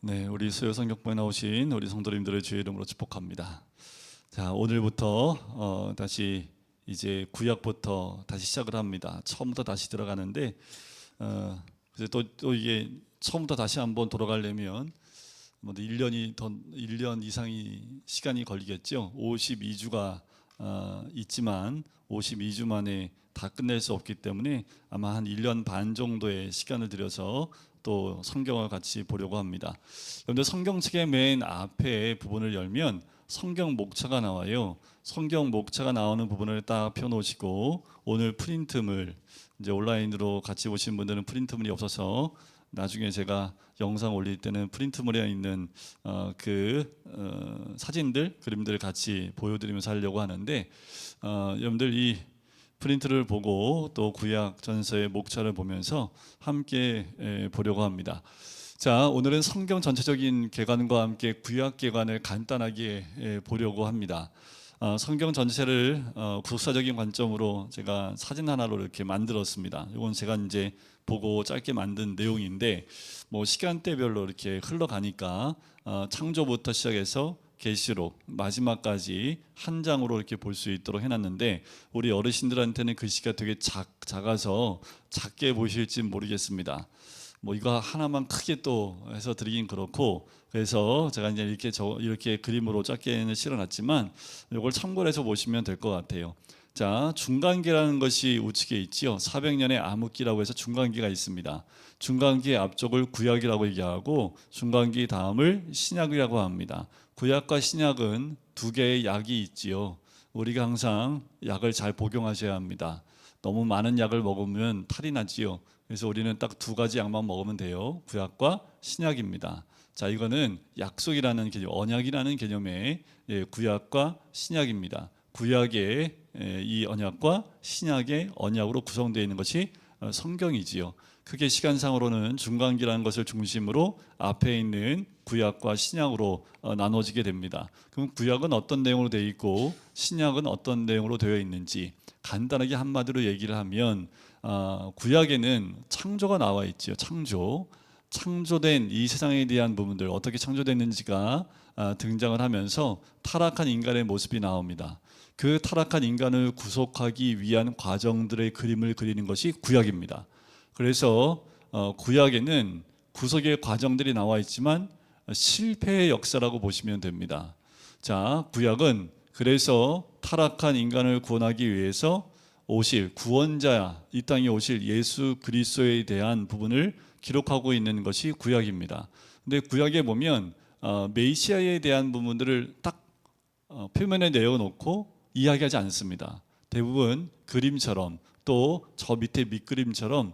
네, 우리 수요 성경부에 나오신 우리 성도님들의 주의 이름으로 축복합니다. 자, 오늘부터 다시 이제 구약부터 다시 시작을 합니다. 처음부터 다시 들어가는데 이제 또 이게 처음부터 다시 한번 돌아가려면 뭐 1년 이상이 시간이 걸리겠죠. 52주가 있지만 52주 만에 다 끝낼 수 없기 때문에 아마 한 1년 반 정도의 시간을 들여서 또 성경을 같이 보려고 합니다. 그런데 성경책의 맨 앞에 부분을 열면 성경 목차가 나와요. 성경 목차가 나오는 부분을 딱 펴놓으시고, 오늘 프린트물, 이제 온라인으로 같이 보신 분들은 프린트물이 없어서 나중에 제가 영상 올릴 때는 프린트물에 있는 사진들, 그림들을 같이 보여드리면서 하려고 하는데, 여러분들 이 프린트를 보고 또 구약 전서의 목차를 보면서 함께 보려고 합니다. 자, 오늘은 성경 전체적인 개관과 함께 구약 개관을 간단하게 보려고 합니다. 성경 전체를 국사적인 관점으로 제가 사진 하나로 이렇게 만들었습니다. 이건 제가 이제 보고 짧게 만든 내용인데, 뭐 시간대별로 이렇게 흘러가니까 창조부터 시작해서 계시록 마지막까지 한 장으로 이렇게 볼 수 있도록 해놨는데, 우리 어르신들한테는 글씨가 되게 작아서 작게 보실지 모르겠습니다. 뭐 이거 하나만 크게 또 해서 드리긴 그렇고, 그래서 제가 이제 이렇게 그림으로 작게는 실어놨지만 이걸 참고를 해서 보시면 될 것 같아요. 자, 중간기라는 것이 우측에 있지요. 400년의 암흑기라고 해서 중간기가 있습니다. 중간기의 앞쪽을 구약이라고 얘기하고 중간기 다음을 신약이라고 합니다. 구약과 신약은 두 개의 약이 있지요. 우리가 항상 약을 잘 복용하셔야 합니다. 너무 많은 약을 먹으면 탈이 나지요. 그래서 우리는 딱 두 가지 약만 먹으면 돼요. 구약과 신약입니다. 자, 이거는 약속이라는 개념, 언약이라는 개념의 구약과 신약입니다. 구약의 이 언약과 신약의 언약으로 구성되어 있는 것이 성경이지요. 크게 시간상으로는 중간기라는 것을 중심으로 앞에 있는 구약과 신약으로 나눠지게 됩니다. 그럼 구약은 어떤 내용으로 되어 있고 신약은 어떤 내용으로 되어 있는지 간단하게 한마디로 얘기를 하면, 구약에는 창조가 나와 있지요. 창조된 이 세상에 대한 부분들, 어떻게 창조됐는지가 등장을 하면서 타락한 인간의 모습이 나옵니다. 그 타락한 인간을 구속하기 위한 과정들의 그림을 그리는 것이 구약입니다. 그래서 구약에는 구속의 과정들이 나와 있지만 실패의 역사라고 보시면 됩니다. 자, 구약은 그래서 타락한 인간을 구원하기 위해서 오실 구원자, 이 땅에 오실 예수 그리스도에 대한 부분을 기록하고 있는 것이 구약입니다. 근데 구약에 보면 메시아에 대한 부분들을 딱 표면에 내어놓고 이야기하지 않습니다. 대부분 그림처럼 또 저 밑에 밑그림처럼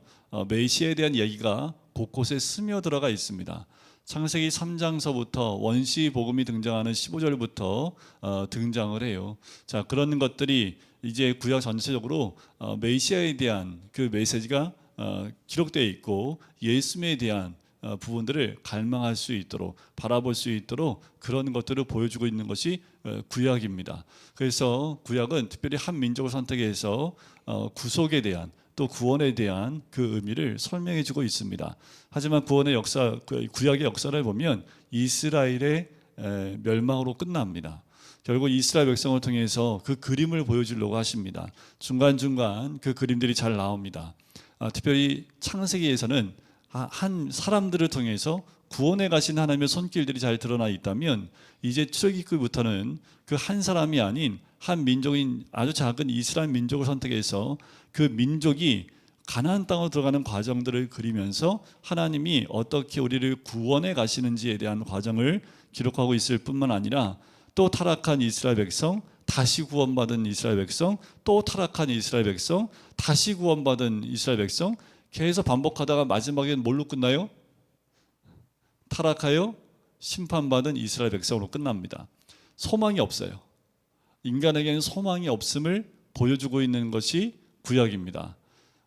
메시아에 대한 이야기가 곳곳에 스며들어가 있습니다. 창세기 3장서부터 원시 복음이 등장하는 15절부터 등장을 해요. 자, 그런 것들이 이제 구약 전체적으로 메시아에 대한 그 메시지가 기록되어 있고 예수님에 대한 부분들을 갈망할 수 있도록, 바라볼 수 있도록 그런 것들을 보여주고 있는 것이 구약입니다. 그래서 구약은 특별히 한 민족을 선택해서 구속에 대한 또 구원에 대한 그 의미를 설명해 주고 있습니다. 하지만 구원의 역사, 구약의 역사를 보면 이스라엘의 멸망으로 끝납니다. 결국 이스라엘 백성을 통해서 그 그림을 보여주려고 하십니다. 중간중간 그 그림들이 잘 나옵니다. 특별히 창세기에서는 한 사람들을 통해서 구원에 가신 하나님의 손길들이 잘 드러나 있다면, 이제 출애굽기부터는 그 한 사람이 아닌 한 민족인 아주 작은 이스라엘 민족을 선택해서 그 민족이 가나안 땅으로 들어가는 과정들을 그리면서 하나님이 어떻게 우리를 구원해 가시는지에 대한 과정을 기록하고 있을 뿐만 아니라, 또 타락한 이스라엘 백성, 다시 구원받은 이스라엘 백성, 또 타락한 이스라엘 백성, 다시 구원받은 이스라엘 백성, 계속 반복하다가 마지막엔 뭘로 끝나요? 타락하여 심판받은 이스라엘 백성으로 끝납니다. 소망이 없어요. 인간에게는 소망이 없음을 보여주고 있는 것이 구약입니다.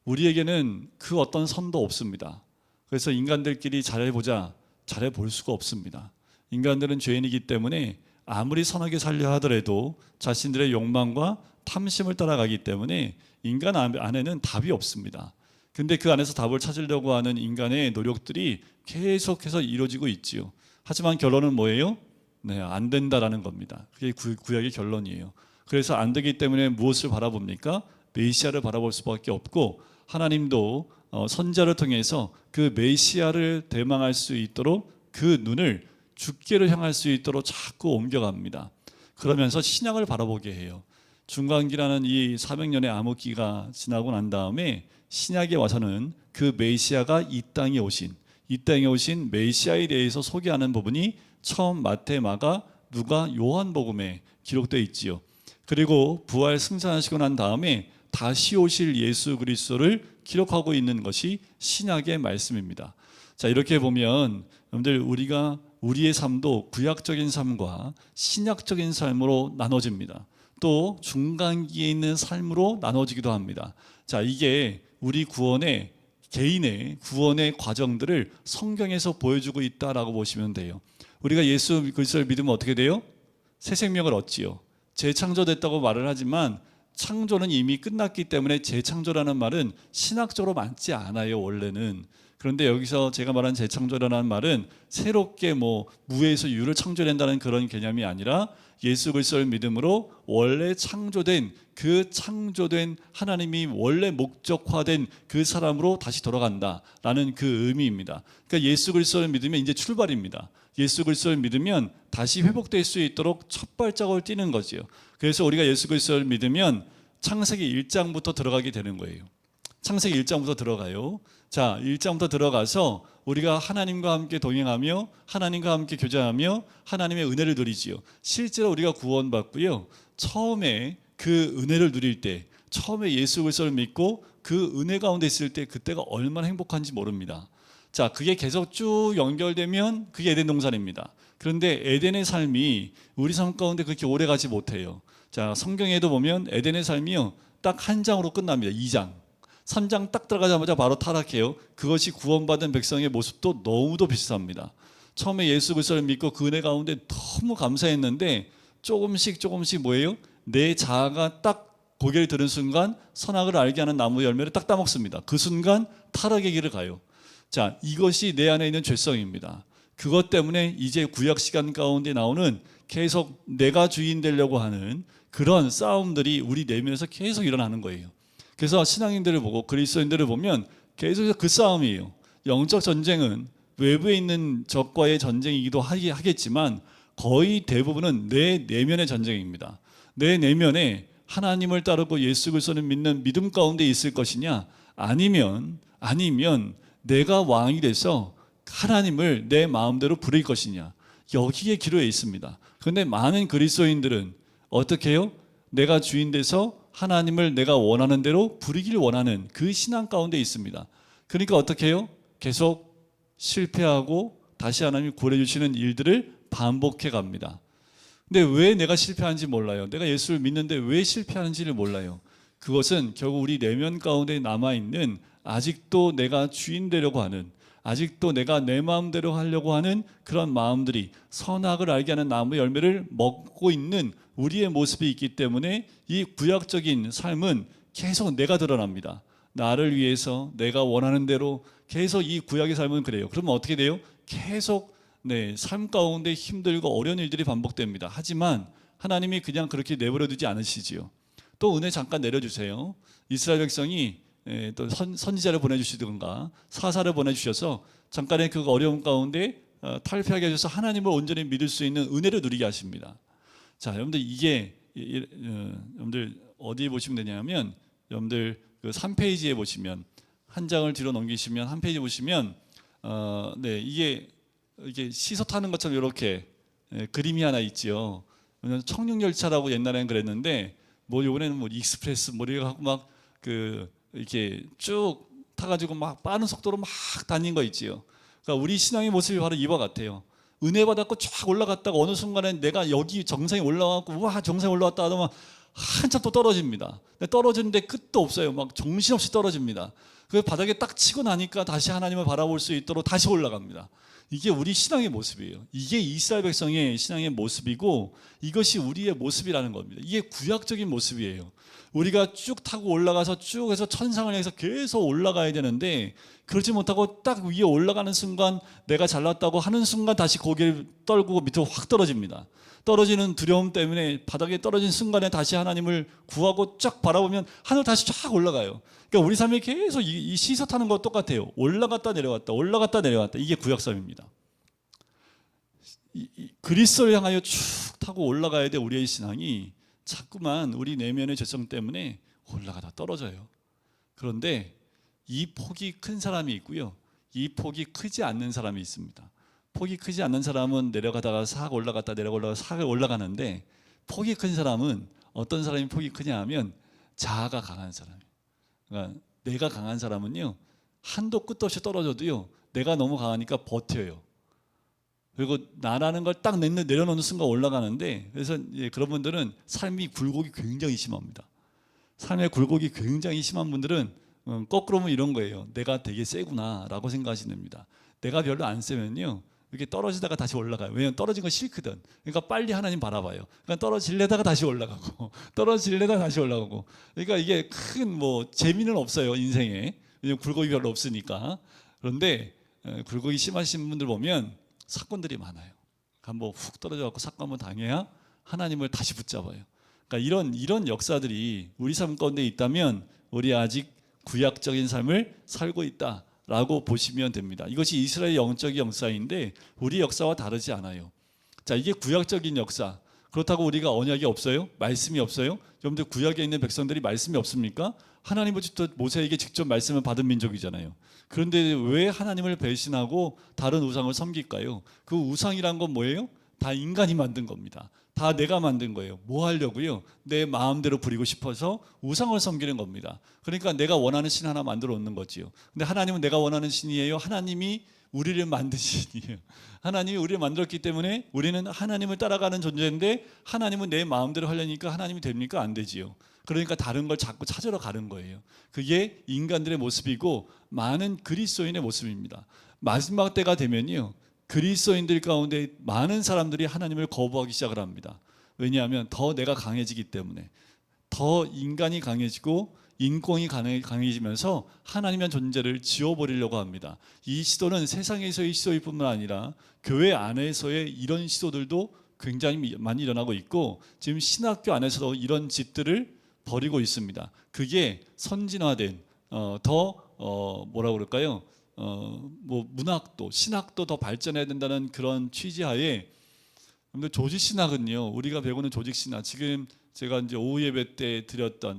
우리에게는 그 어떤 선도 없습니다. 그래서 인간들끼리 잘해보자, 잘해볼 수가 없습니다. 인간들은 죄인이기 때문에 아무리 선하게 살려 하더라도 자신들의 욕망과 탐심을 따라가기 때문에 인간 안에는 답이 없습니다. 근데 그 안에서 답을 찾으려고 하는 인간의 노력들이 계속해서 이루어지고 있지요. 하지만 결론은 뭐예요? 네, 안 된다라는 겁니다. 그게 구약의 결론이에요. 그래서 안 되기 때문에 무엇을 바라봅니까? 메시아를 바라볼 수밖에 없고, 하나님도 선지자를 통해서 그 메시아를 대망할 수 있도록 그 눈을 주께를 향할 수 있도록 자꾸 옮겨갑니다. 그러면서 신약을 바라보게 해요. 중간기라는 이 400년의 암흑기가 지나고 난 다음에 신약에 와서는 그 메시아가 이 땅에 오신 메시아에 대해서 소개하는 부분이 처음 마태, 마가, 누가, 요한복음에 기록되어 있지요. 그리고 부활 승천하시고 난 다음에 다시 오실 예수 그리스도를 기록하고 있는 것이 신약의 말씀입니다. 자, 이렇게 보면 여러분들, 우리가 우리의 삶도 구약적인 삶과 신약적인 삶으로 나눠집니다. 또 중간기에 있는 삶으로 나눠지기도 합니다. 자, 이게 우리 구원의, 개인의 구원의 과정들을 성경에서 보여주고 있다라고 보시면 돼요. 우리가 예수 그리스도를 믿으면 어떻게 돼요? 새 생명을 얻지요. 재창조됐다고 말을 하지만 창조는 이미 끝났기 때문에 재창조라는 말은 신학적으로 맞지 않아요, 원래는. 그런데 여기서 제가 말한 재창조라는 말은 새롭게 무에서 유를 창조된다는 그런 개념이 아니라 예수 그리스도를 믿음으로 원래 창조된 하나님이 원래 목적화된 그 사람으로 다시 돌아간다라는 그 의미입니다. 그러니까 예수 그리스도를 믿으면 이제 출발입니다. 예수 그리스도를 믿으면 다시 회복될 수 있도록 첫 발자국을 띄는 거지요. 그래서 우리가 예수 그리스도를 믿으면 창세기 1장부터 들어가게 되는 거예요. 창세기 1장부터 들어가요. 자, 1장부터 들어가서 우리가 하나님과 함께 동행하며 하나님과 함께 교제하며 하나님의 은혜를 누리지요. 실제로 우리가 구원받고요, 처음에 그 은혜를 누릴 때, 처음에 예수 그리스도를 믿고 그 은혜 가운데 있을 때 그때가 얼마나 행복한지 모릅니다. 자, 그게 계속 쭉 연결되면 그게 에덴 동산입니다. 그런데 에덴의 삶이 우리 삶 가운데 그렇게 오래 가지 못해요. 자, 성경에도 보면 에덴의 삶이요, 딱 한 장으로 끝납니다. 2장. 3장 딱 들어가자마자 바로 타락해요. 그것이 구원받은 백성의 모습도 너무도 비슷합니다. 처음에 예수 그리스도를 믿고 그 은혜 가운데 너무 감사했는데 조금씩 뭐예요? 내 자아가 딱 고개를 들은 순간 선악을 알게 하는 나무 열매를 딱 따먹습니다. 그 순간 타락의 길을 가요. 자, 이것이 내 안에 있는 죄성입니다. 그것 때문에 이제 구약 시간 가운데 나오는 계속 내가 주인 되려고 하는 그런 싸움들이 우리 내면에서 계속 일어나는 거예요. 그래서 신앙인들을 보고 그리스도인들을 보면 계속해서 그 싸움이에요. 영적 전쟁은 외부에 있는 적과의 전쟁이기도 하겠지만 거의 대부분은 내 내면의 전쟁입니다. 내 내면에 하나님을 따르고 예수 그리스도를 믿는 믿음 가운데 있을 것이냐, 아니면 내가 왕이 돼서 하나님을 내 마음대로 부릴 것이냐, 여기에 기로에 있습니다. 그런데 많은 그리스도인들은 어떻게 해요? 내가 주인 돼서 하나님을 내가 원하는 대로 부리길 원하는 그 신앙 가운데 있습니다. 그러니까 어떻게 해요? 계속 실패하고 다시 하나님이 구원해 주시는 일들을 반복해 갑니다. 근데 왜 내가 실패하는지 몰라요. 내가 예수를 믿는데 왜 실패하는지를 몰라요. 그것은 결국 우리 내면 가운데 남아있는, 아직도 내가 주인 되려고 하는, 아직도 내가 내 마음대로 하려고 하는 그런 마음들이 선악을 알게 하는 나무 열매를 먹고 있는 우리의 모습이 있기 때문에 이 구약적인 삶은 계속 내가 드러납니다. 나를 위해서 내가 원하는 대로 계속 이 구약의 삶은 그래요. 그러면 어떻게 돼요? 계속 삶 가운데 힘들고 어려운 일들이 반복됩니다. 하지만 하나님이 그냥 그렇게 내버려 두지 않으시지요. 또 은혜 잠깐 내려주세요. 이스라엘 백성이 또 선지자를 보내주시든가 사사를 보내주셔서 잠깐의 그 어려움 가운데 탈피하게 하셔서 하나님을 온전히 믿을 수 있는 은혜를 누리게 하십니다. 자, 여러분들, 이게 여러분들 어디에 보시면 되냐면, 여러분들 그 3페이지에 보시면, 한 장을 뒤로 넘기시면 한 페이지 보시면 이게 시소 타는 것처럼 이렇게 그림이 하나 있지요. 청룡열차라고 옛날에는 그랬는데 요번에는 익스프레스 이렇게 하고 막 이렇게 쭉 타가지고 막 빠른 속도로 막 다닌 거 있지요. 그러니까 우리 신앙의 모습이 바로 이와 같아요. 은혜 받았고 쫙 올라갔다가 어느 순간에 내가 여기 정상에 올라가고 와 정상에 올라왔다 하더만 한참 또 떨어집니다. 떨어지는데 끝도 없어요. 막 정신없이 떨어집니다. 그 바닥에 딱 치고 나니까 다시 하나님을 바라볼 수 있도록 다시 올라갑니다. 이게 우리 신앙의 모습이에요. 이게 이스라엘 백성의 신앙의 모습이고 이것이 우리의 모습이라는 겁니다. 이게 구약적인 모습이에요. 우리가 쭉 타고 올라가서 쭉 해서 천상을 향해서 계속 올라가야 되는데 그러지 못하고 딱 위에 올라가는 순간 내가 잘났다고 하는 순간 다시 고개를 떨구고 밑으로 확 떨어집니다. 떨어지는 두려움 때문에 바닥에 떨어진 순간에 다시 하나님을 구하고 쫙 바라보면 하늘 다시 쫙 올라가요. 그러니까 우리 삶이 계속 이 시서 타는 거 똑같아요. 올라갔다 내려갔다 올라갔다 내려갔다. 이게 구약섬입니다. 그리스도를 향하여 쭉 타고 올라가야 돼. 우리의 신앙이 자꾸만 우리 내면의 죄성 때문에 올라가다 떨어져요. 그런데 이 폭이 큰 사람이 있고요, 이 폭이 크지 않는 사람이 있습니다. 폭이 크지 않는 사람은 내려가다가 싹 올라갔다 내려가다가 싹 올라가는데, 폭이 큰 사람은 어떤 사람이 폭이 크냐 하면 자아가 강한 사람이에요. 그러니까 내가 강한 사람은요, 한도 끝도 없이 떨어져도요, 내가 너무 강하니까 버텨요. 그리고 나라는 걸 딱 내려놓는 순간 올라가는데, 그래서 그런 분들은 삶이 굴곡이 굉장히 심합니다. 삶의 굴곡이 굉장히 심한 분들은 거꾸로 보면 이런 거예요. 내가 되게 세구나 라고 생각하시면 됩니다. 내가 별로 안 세면요, 이렇게 떨어지다가 다시 올라가요. 왜냐하면 떨어진 거 싫거든. 그러니까 빨리 하나님 바라봐요. 그러니까 떨어질래다가 다시 올라가고 떨어질래다가 다시 올라가고. 그러니까 이게 큰 뭐 재미는 없어요, 인생에. 왜냐하면 굴곡이 별로 없으니까. 그런데 굴곡이 심하신 분들 보면 사건들이 많아요. 한번 훅 떨어져갖고 사건 한번 당해야 하나님을 다시 붙잡아요. 그러니까 이런 역사들이 우리 삶 가운데 있다면 우리 아직 구약적인 삶을 살고 있다라고 보시면 됩니다. 이것이 이스라엘의 영적인 역사인데 우리 역사와 다르지 않아요. 자, 이게 구약적인 역사. 그렇다고 우리가 언약이 없어요? 말씀이 없어요? 여러분들 구약에 있는 백성들이 말씀이 없습니까? 하나님부터 모세에게 직접 말씀을 받은 민족이잖아요. 그런데 왜 하나님을 배신하고 다른 우상을 섬길까요? 그 우상이란 건 뭐예요? 다 인간이 만든 겁니다. 다 내가 만든 거예요. 뭐 하려고요? 내 마음대로 부리고 싶어서 우상을 섬기는 겁니다. 그러니까 내가 원하는 신 하나 만들어 놓는 거지요. 근데 하나님은 내가 원하는 신이에요? 하나님이 우리를 만드신 신이에요. 하나님이 우리를 만들었기 때문에 우리는 하나님을 따라가는 존재인데, 하나님은 내 마음대로 하려니까 하나님이 됩니까? 안 되지요. 그러니까 다른 걸 자꾸 찾으러 가는 거예요. 그게 인간들의 모습이고 많은 그리스도인의 모습입니다. 마지막 때가 되면요, 그리스도인들 가운데 많은 사람들이 하나님을 거부하기 시작을 합니다. 왜냐하면 더 내가 강해지기 때문에, 더 인간이 강해지고 인공이 강해지면서 하나님의 존재를 지워버리려고 합니다. 이 시도는 세상에서의 시도일 뿐만 아니라 교회 안에서의 이런 시도들도 굉장히 많이 일어나고 있고, 지금 신학교 안에서도 이런 짓들을 벌이고 있습니다. 그게 선진화된 뭐라고 그럴까요? 뭐 문학도 신학도 더 발전해야 된다는 그런 취지하에, 근데 조직 신학은요, 우리가 배우는 조직 신학, 지금 제가 이제 오후 예배 때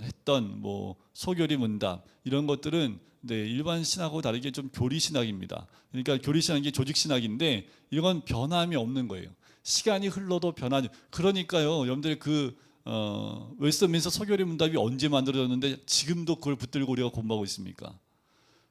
했던 뭐 소교리 문답 이런 것들은 일반 신학하고 다르게 좀 교리 신학입니다. 그러니까 교리 신학이 조직 신학인데 이건 변함이 없는 거예요. 시간이 흘러도 변하지. 그러니까요, 여러분들 웨스트민스터 소교리 문답이 언제 만들어졌는데 지금도 그걸 붙들고 우리가 공부하고 있습니까?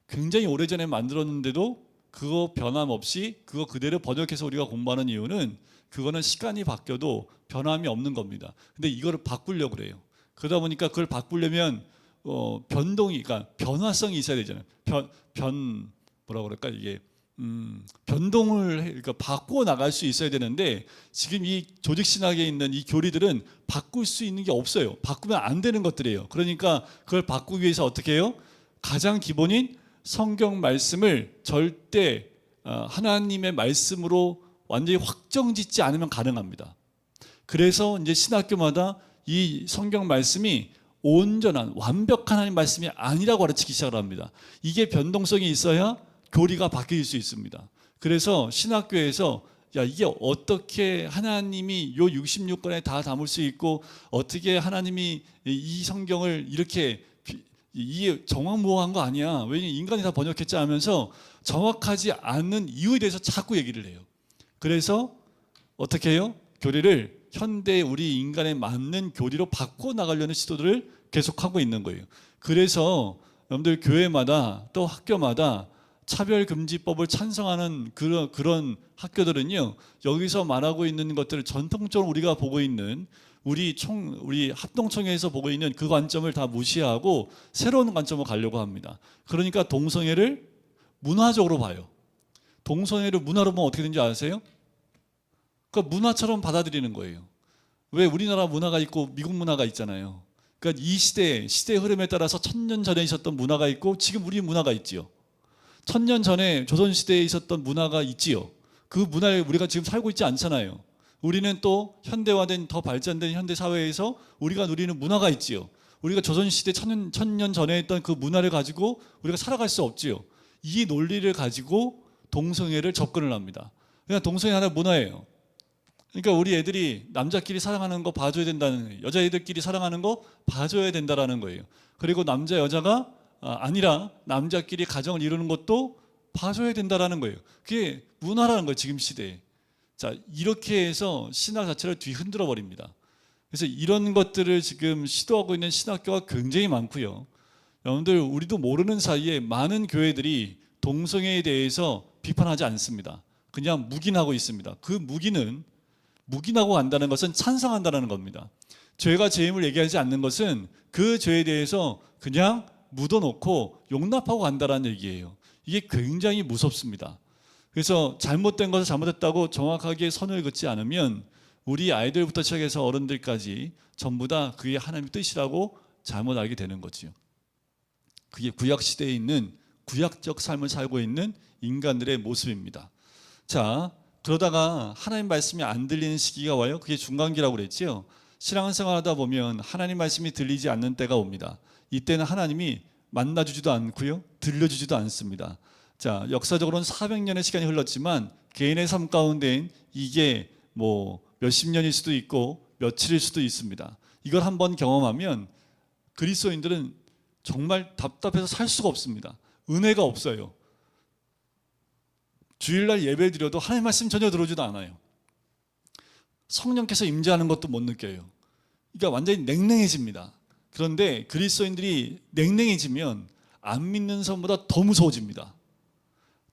굉장히 오래전에 만들었는데도 그거 변함없이 그거 그대로 번역해서 우리가 공부하는 이유는, 그거는 시간이 바뀌어도 변함이 없는 겁니다. 근데 이거를 바꾸려고 그래요. 그러다 보니까 그걸 바꾸려면 그러니까 변화성이 있어야 되잖아요. 뭐라고 그럴까, 이게 변동을 그러니까 바꾸어 나갈 수 있어야 되는데, 지금 이 조직 신학에 있는 이 교리들은 바꿀 수 있는 게 없어요. 바꾸면 안 되는 것들이에요. 그러니까 그걸 바꾸기 위해서 어떻게 해요? 가장 기본인 성경 말씀을 절대 하나님의 말씀으로 완전히 확정짓지 않으면 가능합니다. 그래서 이제 신학교마다 이 성경 말씀이 온전한 완벽한 하나님 말씀이 아니라고 가르치기 시작을 합니다. 이게 변동성이 있어야 교리가 바뀔 수 있습니다. 그래서 신학교에서 이게 어떻게 하나님이 요 66권에 다 담을 수 있고, 어떻게 하나님이 이 성경을 이렇게 이게 정확무어한 거 아니야, 왜냐면 인간이 다 번역했지 하면서 정확하지 않는 이유에 대해서 자꾸 얘기를 해요. 그래서 어떻게 해요? 교리를 현대 우리 인간에 맞는 교리로 바꿔 나가려는 시도들을 계속하고 있는 거예요. 그래서 여러분들 교회마다 또 학교마다 차별금지법을 찬성하는 그런 학교들은요, 여기서 말하고 있는 것들을 전통적으로 우리가 보고 있는 우리 합동총회에서 보고 있는 그 관점을 다 무시하고 새로운 관점으로 가려고 합니다. 그러니까 동성애를 문화적으로 봐요. 동성애를 문화로 보면 어떻게 되는지 아세요? 그러니까 문화처럼 받아들이는 거예요. 왜 우리나라 문화가 있고 미국 문화가 있잖아요. 그러니까 이 시대의 흐름에 따라서 1000년 전에 있었던 문화가 있고 지금 우리 문화가 있지요. 1000년 전에 조선시대에 있었던 문화가 있지요. 그 문화에 우리가 지금 살고 있지 않잖아요. 우리는 또 현대화된 더 발전된 현대사회에서 우리가 누리는 문화가 있지요. 우리가 조선시대 1000년 전에 있던 그 문화를 가지고 우리가 살아갈 수 없지요. 이 논리를 가지고 동성애를 접근을 합니다. 그냥 동성애 하나의 문화예요. 그러니까 우리 애들이 남자끼리 사랑하는 거 봐줘야 된다는 거예요. 여자애들끼리 사랑하는 거 봐줘야 된다라는 거예요. 그리고 남자 여자가 아니라 남자끼리 가정을 이루는 것도 봐줘야 된다라는 거예요. 그게 문화라는 거예요. 지금 시대에. 자, 이렇게 해서 신학 자체를 뒤흔들어 버립니다. 그래서 이런 것들을 지금 시도하고 있는 신학교가 굉장히 많고요. 여러분들 우리도 모르는 사이에 많은 교회들이 동성애에 대해서 비판하지 않습니다. 그냥 묵인하고 있습니다. 그 묵인하고 간다는 것은 찬성한다는 겁니다. 죄가 죄임을 얘기하지 않는 것은 그 죄에 대해서 그냥 묻어놓고 용납하고 간다는 얘기예요. 이게 굉장히 무섭습니다. 그래서 잘못된 것을 잘못했다고 정확하게 선을 긋지 않으면 우리 아이들부터 시작해서 어른들까지 전부 다 그게 하나님의 뜻이라고 잘못 알게 되는 거지요. 그게 구약 시대에 있는 구약적 삶을 살고 있는 인간들의 모습입니다. 자, 그러다가 하나님 말씀이 안 들리는 시기가 와요. 그게 중간기라고 그랬지요. 신앙생활하다 보면 하나님 말씀이 들리지 않는 때가 옵니다. 이때는 하나님이 만나주지도 않고요, 들려주지도 않습니다. 자, 역사적으로는 400년의 시간이 흘렀지만 개인의 삶 가운데엔 이게 뭐 몇십 년일 수도 있고 며칠일 수도 있습니다. 이걸 한번 경험하면 그리스도인들은 정말 답답해서 살 수가 없습니다. 은혜가 없어요. 주일날 예배 드려도 하나님 말씀 전혀 들어오지도 않아요. 성령께서 임재하는 것도 못 느껴요. 그러니까 완전히 냉랭해집니다. 그런데 그리스도인들이 냉랭해지면 안 믿는 사람보다 더 무서워집니다.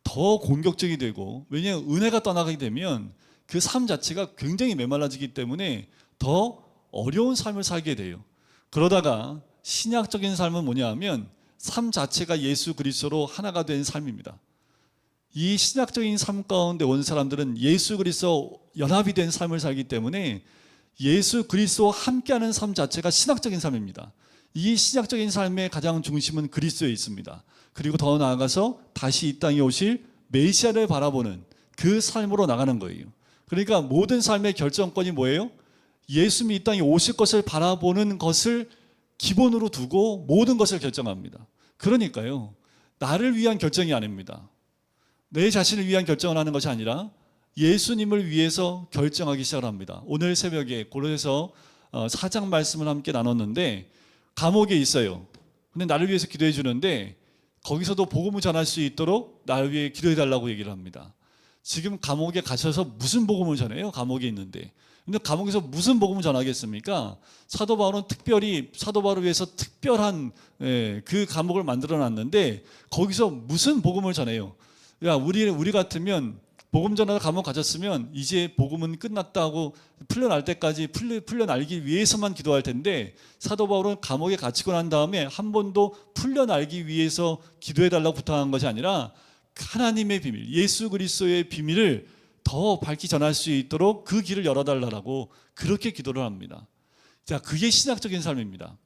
더 공격적이 되고, 왜냐하면 은혜가 떠나가게 되면 그 삶 자체가 굉장히 메말라지기 때문에 더 어려운 삶을 살게 돼요. 그러다가 신약적인 삶은 뭐냐 하면 삶 자체가 예수 그리스도로 하나가 된 삶입니다. 이 신약적인 삶 가운데 온 사람들은 예수 그리스도 연합이 된 삶을 살기 때문에 예수 그리스도와 함께하는 삶 자체가 신학적인 삶입니다. 이 신약적인 삶의 가장 중심은 그리스도에 있습니다. 그리고 더 나아가서 다시 이 땅에 오실 메시아를 바라보는 그 삶으로 나가는 거예요. 그러니까 모든 삶의 결정권이 뭐예요? 예수님이 이 땅에 오실 것을 바라보는 것을 기본으로 두고 모든 것을 결정합니다. 그러니까요, 나를 위한 결정이 아닙니다. 내 자신을 위한 결정을 하는 것이 아니라 예수님을 위해서 결정하기 시작을 합니다. 오늘 새벽에 고린도서 4장 말씀을 함께 나눴는데, 감옥에 있어요. 근데 나를 위해서 기도해 주는데 거기서도 복음을 전할 수 있도록 나를 위해 기도해 달라고 얘기를 합니다. 지금 감옥에 갇혀서 무슨 복음을 전해요? 감옥에 있는데. 근데 감옥에서 무슨 복음을 전하겠습니까? 사도 바울은 특별히 사도 바울을 위해서 특별한 그 감옥을 만들어 놨는데 거기서 무슨 복음을 전해요? 야, 우리 같으면 복음 전하다 감옥 갇혔으면 이제 복음은 끝났다고 풀려날 때까지 풀려날기 위해서만 기도할 텐데, 사도 바울은 감옥에 갇히고 난 다음에 한 번도 풀려날기 위해서 기도해달라고 부탁한 것이 아니라 하나님의 비밀, 예수 그리스도의 비밀을 더 밝히 전할 수 있도록 그 길을 열어달라고 그렇게 기도를 합니다. 자, 그게 신학적인 삶입니다.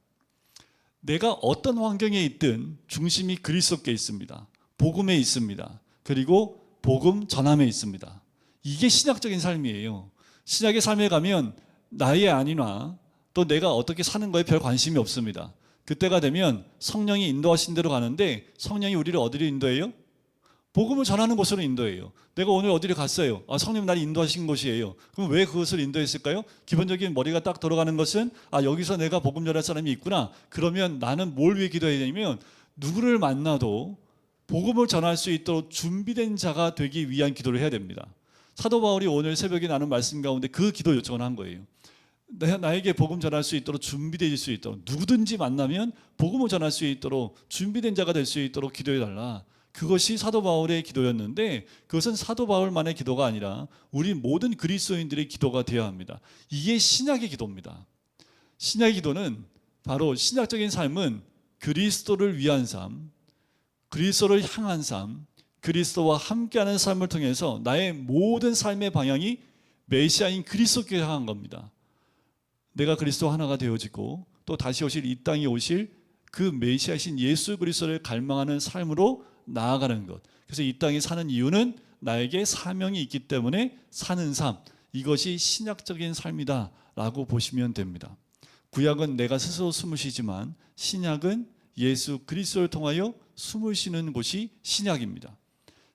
내가 어떤 환경에 있든 중심이 그리스도께 있습니다. 복음에 있습니다. 그리고 복음 전함에 있습니다. 이게 신학적인 삶이에요. 신약의 삶에 가면 나의 아니나 또 내가 어떻게 사는 거에 별 관심이 없습니다. 그때가 되면 성령이 인도하신 대로 가는데, 성령이 우리를 어디로 인도해요? 복음을 전하는 곳으로 인도해요. 내가 오늘 어디를 갔어요? 성령 나를 인도하신 곳이에요. 그럼 왜 그것을 인도했을까요? 기본적인 머리가 딱 들어가는 것은 여기서 내가 복음 전할 사람이 있구나. 그러면 나는 뭘 위해 기도해야 되냐면, 누구를 만나도 복음을 전할 수 있도록 준비된 자가 되기 위한 기도를 해야 됩니다. 사도 바울이 오늘 새벽에 나눈 말씀 가운데 그 기도 요청을 한 거예요. 나에게 복음 전할 수 있도록 준비될 수 있도록, 누구든지 만나면 복음을 전할 수 있도록 준비된 자가 될 수 있도록 기도해달라. 그것이 사도 바울의 기도였는데, 그것은 사도 바울만의 기도가 아니라 우리 모든 그리스도인들의 기도가 되어야 합니다. 이게 신약의 기도입니다. 신약의 기도는 바로 신약적인 삶은 그리스도를 위한 삶, 그리스도를 향한 삶, 그리스도와 함께하는 삶을 통해서 나의 모든 삶의 방향이 메시아인 그리스도께 향한 겁니다. 내가 그리스도 하나가 되어지고 또 다시 오실 이 땅에 오실 그 메시아이신 예수 그리스도를 갈망하는 삶으로 나아가는 것. 그래서 이 땅에 사는 이유는 나에게 사명이 있기 때문에 사는 삶, 이것이 신약적인 삶이다 라고 보시면 됩니다. 구약은 내가 스스로 숨을 쉬지만 신약은 예수 그리스도를 통하여 숨을 쉬는 곳이 신약입니다.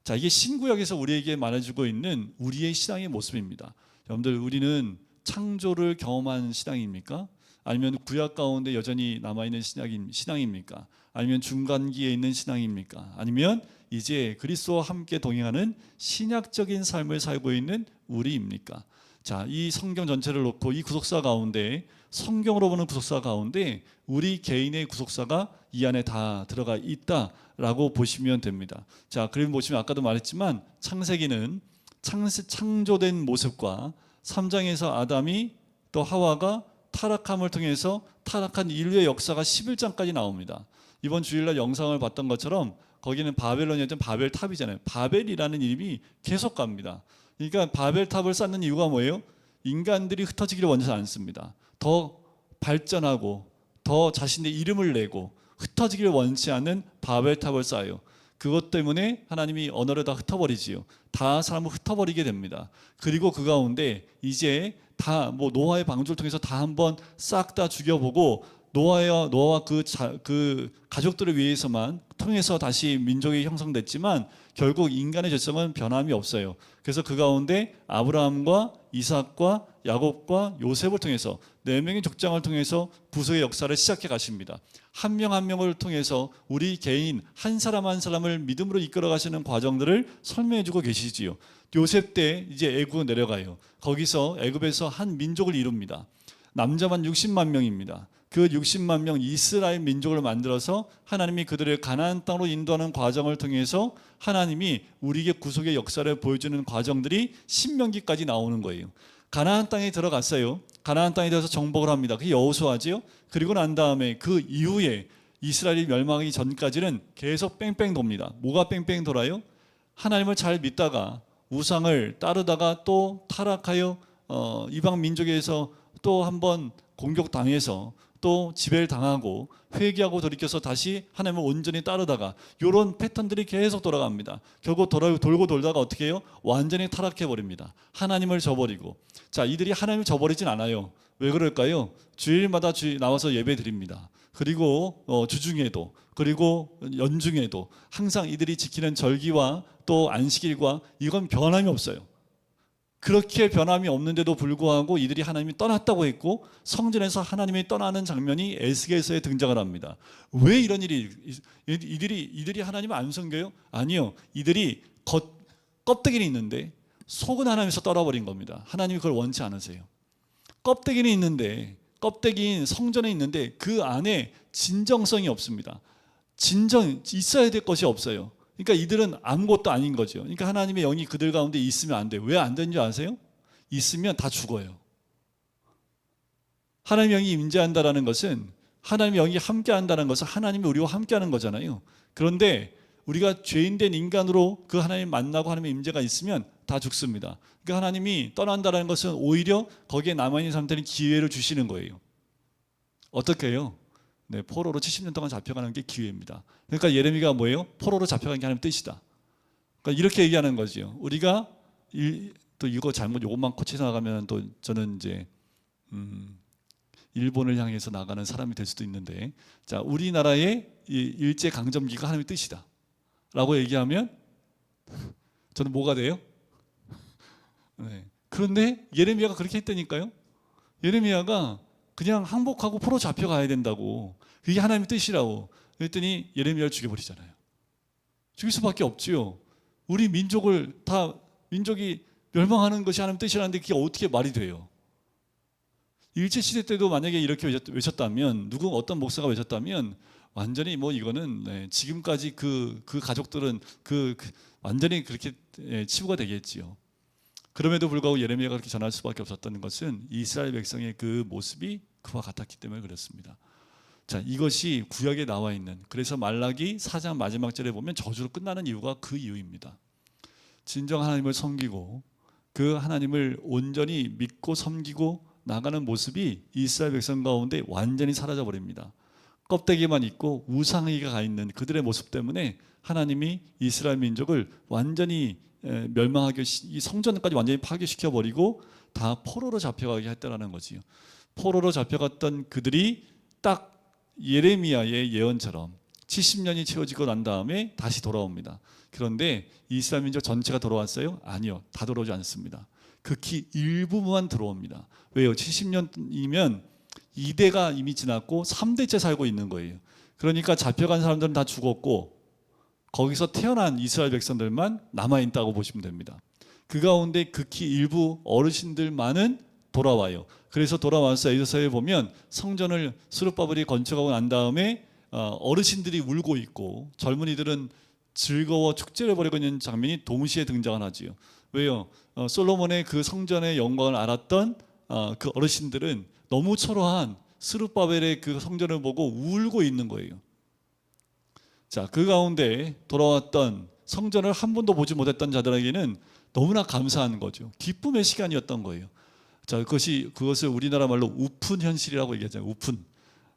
자, 이게 신구약에서 우리에게 말해주고 있는 우리의 신앙의 모습입니다. 여러분들, 우리는 창조를 경험한 신앙입니까? 아니면 구약 가운데 여전히 남아있는 신앙입니까? 아니면 중간기에 있는 신앙입니까? 아니면 이제 그리스도와 함께 동행하는 신약적인 삶을 살고 있는 우리입니까? 자, 이 성경 전체를 놓고 이 구속사 가운데, 성경으로 보는 구속사 가운데 우리 개인의 구속사가 이 안에 다 들어가 있다라고 보시면 됩니다. 자, 그림 보시면 아까도 말했지만 창세기는 창조된 모습과 3장에서 아담이 또 하와가 타락함을 통해서 타락한 인류의 역사가 11장까지 나옵니다. 이번 주일날 영상을 봤던 것처럼 거기는 바벨론이었던 바벨탑이잖아요. 바벨이라는 이름이 계속 갑니다. 그러니까 바벨탑을 쌓는 이유가 뭐예요? 인간들이 흩어지기를 원하지 않습니다. 더 발전하고 더 자신의 이름을 내고 흩어지기를 원치 않는 바벨탑을 쌓아요. 그것 때문에 하나님이 언어를 다 흩어버리지요. 다 사람을 흩어버리게 됩니다. 그리고 그 가운데 이제 다 노아의 방주를 통해서 다 한번 싹 다 죽여보고 노아와 그 가족들을 위해서만 통해서 다시 민족이 형성됐지만 결국 인간의 죄성은 변함이 없어요. 그래서 그 가운데 아브라함과 이삭과 야곱과 요셉을 통해서 4명의 족장을 통해서 구속의 역사를 시작해 가십니다. 한 명 한 명을 통해서 우리 개인 한 사람 한 사람을 믿음으로 이끌어 가시는 과정들을 설명해 주고 계시지요. 요셉 때 이제 애굽 내려가요. 거기서 애굽에서 한 민족을 이룹니다. 남자만 60만 명입니다. 그 60만 명 이스라엘 민족을 만들어서 하나님이 그들을 가나안 땅으로 인도하는 과정을 통해서 하나님이 우리에게 구속의 역사를 보여주는 과정들이 신명기까지 나오는 거예요. 가나안 땅에 들어갔어요. 가나안 땅에 들어서 정복을 합니다. 그게 여호수아지요. 그리고 난 다음에 그 이후에 이스라엘이 멸망하기 전까지는 계속 뺑뺑 돕니다. 뭐가 뺑뺑 돌아요? 하나님을 잘 믿다가 우상을 따르다가 또 타락하여 이방 민족에서 또 한번 공격당해서 또 지배를 당하고 회개하고 돌이켜서 다시 하나님을 온전히 따르다가 이런 패턴들이 계속 돌아갑니다. 결국 돌고 돌다가 어떻게 해요? 완전히 타락해 버립니다. 하나님을 저버리고. 자, 이들이 하나님을 저버리진 않아요. 왜 그럴까요? 주일마다 나와서 예배 드립니다. 그리고 주중에도 그리고 연중에도 항상 이들이 지키는 절기와 또 안식일과 이건 변함이 없어요. 그렇게 변함이 없는데도 불구하고 이들이 하나님이 떠났다고 했고 성전에서 하나님이 떠나는 장면이 에스겔서에 등장을 합니다. 왜 이런 일이 이들이 하나님을 안 섬겨요? 아니요. 이들이 껍데기는 있는데 속은 하나님에서 떠나버린 겁니다. 하나님이 그걸 원치 않으세요. 껍데기는 있는데 껍데기인 성전에 있는데 그 안에 진정성이 없습니다. 진정 있어야 될 것이 없어요. 그러니까 이들은 아무것도 아닌 거죠. 그러니까 하나님의 영이 그들 가운데 있으면 안 돼요. 왜 안 되는 줄 아세요? 있으면 다 죽어요. 하나님의 영이 임재한다는 것은 하나님의 영이 함께한다는 것은 하나님이 우리와 함께하는 거잖아요. 그런데 우리가 죄인된 인간으로 그 하나님 만나고 하나님의 임재가 있으면 다 죽습니다. 그러니까 하나님이 떠난다는 것은 오히려 거기에 남아있는 사람들은 기회를 주시는 거예요. 어떻게 해요? 네, 포로로 70년 동안 잡혀가는 게 기회입니다. 그러니까 예레미야가 뭐예요? 포로로 잡혀간 게 하나님 뜻이다. 그러니까 이렇게 얘기하는 거죠. 우리가 또 이거 잘못 요것만 고쳐서 나가면 또 저는 이제 일본을 향해서 나가는 사람이 될 수도 있는데, 자, 우리나라의 일제 강점기가 하나님의 뜻이다라고 얘기하면 저는 뭐가 돼요? 네. 그런데 예레미야가 그렇게 했다니까요. 예레미야가 그냥 항복하고 포로 잡혀가야 된다고, 그게 하나님의 뜻이라고 그랬더니 예레미야를 죽여버리잖아요. 죽일 수밖에 없지요. 우리 민족이 멸망하는 것이 하나님의 뜻이라는데 그게 어떻게 말이 돼요? 일제시대 때도 만약에 이렇게 외쳤다면, 어떤 목사가 외쳤다면 완전히 이거는 지금까지 그 가족들은 완전히 그렇게 치부가 되겠지요. 그럼에도 불구하고 예레미야가 그렇게 전할 수밖에 없었던 것은 이스라엘 백성의 그 모습이 그와 같았기 때문에 그렇습니다. 자, 이것이 구약에 나와 있는, 그래서 말라기 4장 마지막 절에 보면 저주로 끝나는 이유가 그 이유입니다. 진정 하나님을 섬기고 그 하나님을 온전히 믿고 섬기고 나가는 모습이 이스라엘 백성 가운데 완전히 사라져 버립니다. 껍데기만 있고 우상의가 가 있는 그들의 모습 때문에 하나님이 이스라엘 민족을 완전히 멸망하게, 이 성전까지 완전히 파괴시켜 버리고 다 포로로 잡혀가게 했다라는 거지요. 포로로 잡혀갔던 그들이 딱 예레미야의 예언처럼 70년이 채워지고 난 다음에 다시 돌아옵니다. 그런데 이스라엘 민족 전체가 돌아왔어요? 아니요, 다 돌아오지 않습니다. 극히 일부만 들어옵니다. 왜요? 70년이면 2대가 이미 지났고 3대째 살고 있는 거예요. 그러니까 잡혀간 사람들은 다 죽었고 거기서 태어난 이스라엘 백성들만 남아있다고 보시면 됩니다. 그 가운데 극히 일부 어르신들만은 돌아와요. 그래서 돌아와서 에스더서에 보면 성전을 스룹바벨이 건축하고 난 다음에 어르신들이 울고 있고 젊은이들은 즐거워 축제를 벌이고 있는 장면이 동시에 등장을 하지요. 왜요? 솔로몬의 그 성전의 영광을 알았던 그 어르신들은 너무 초라한 스룹바벨의 그 성전을 보고 울고 있는 거예요. 자, 그 가운데 돌아왔던 성전을 한 번도 보지 못했던 자들에게는 너무나 감사한 거죠. 기쁨의 시간이었던 거예요. 자, 그것을 우리나라 말로 우픈 현실이라고 얘기하잖아요. 우픈.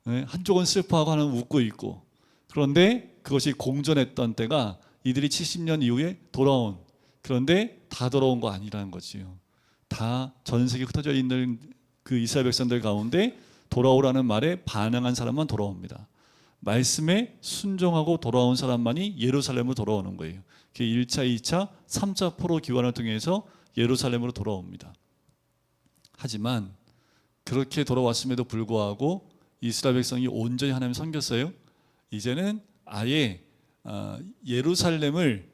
한쪽은 슬퍼하고 하나는 웃고 있고. 그런데 그것이 공존했던 때가 이들이 70년 이후에 돌아온. 그런데 다 돌아온 거 아니라는 거지요. 다 전 세계에 흩어져 있는 그 이스라엘 백성들 가운데 돌아오라는 말에 반응한 사람만 돌아옵니다. 말씀에 순종하고 돌아온 사람만이 예루살렘으로 돌아오는 거예요. 1차, 2차, 3차 포로 기환을 통해서 예루살렘으로 돌아옵니다. 하지만 그렇게 돌아왔음에도 불구하고 이스라엘 백성이 온전히 하나님을 섬겼어요? 이제는 아예 예루살렘을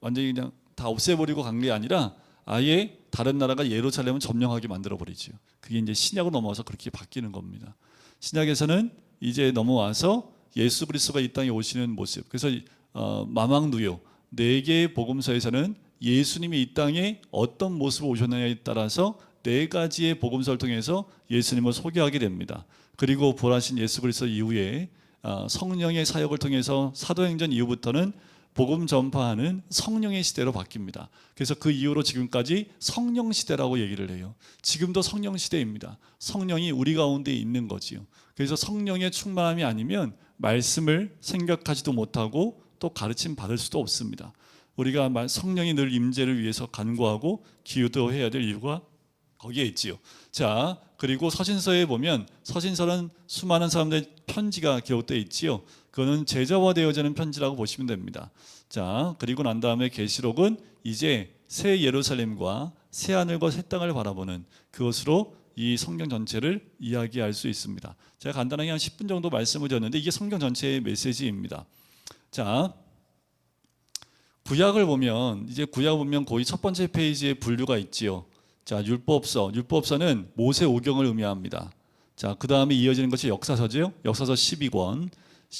완전히 그냥 다 없애버리고 간 게 아니라 아예 다른 나라가 예루살렘을 점령하게 만들어버리죠. 그게 이제 신약으로 넘어와서 그렇게 바뀌는 겁니다. 신약에서는 이제 넘어와서 예수 그리스도가 이 땅에 오시는 모습. 그래서 마망누요 4개의 복음서에서는 예수님이 이 땅에 어떤 모습으로 오셨느냐에 따라서 4가지의 복음서를 통해서 예수님을 소개하게 됩니다. 그리고 부활하신 예수 그리스도 이후에 성령의 사역을 통해서 사도행전 이후부터는 복음 전파하는 성령의 시대로 바뀝니다. 그래서 그 이후로 지금까지 성령 시대라고 얘기를 해요. 지금도 성령 시대입니다. 성령이 우리 가운데 있는 거지요. 그래서 성령의 충만함이 아니면 말씀을 생각하지도 못하고 또 가르침 받을 수도 없습니다. 우리가 성령이 늘 임재를 위해서 간구하고 기도해야 될 이유가 거기에 있지요. 자, 그리고 서신서에 보면 서신서는 수많은 사람들의 편지가 기록되어 있지요. 그거는 제자화되어지는 편지라고 보시면 됩니다. 자, 그리고 난 다음에 계시록은 이제 새 예루살렘과 새 하늘과 새 땅을 바라보는 그것으로 이 성경 전체를 이야기할 수 있습니다. 제가 간단하게 한 10분 정도 말씀을 드렸는데 이게 성경 전체의 메시지입니다. 자, 구약을 보면 거의 첫 번째 페이지에 분류가 있지요. 자, 율법서는 모세 오경을 의미합니다. 자, 그 다음에 이어지는 것이 역사서죠. 역사서 12권.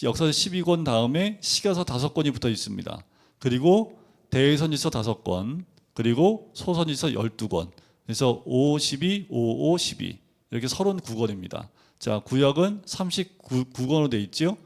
역사서 12권 다음에 시가서 5권이 붙어 있습니다. 그리고 대선지서 5권, 그리고 소선지서 12권. 그래서 5, 12, 5, 5, 12 이렇게 39권입니다. 자, 구약은 39권으로 되어 있죠.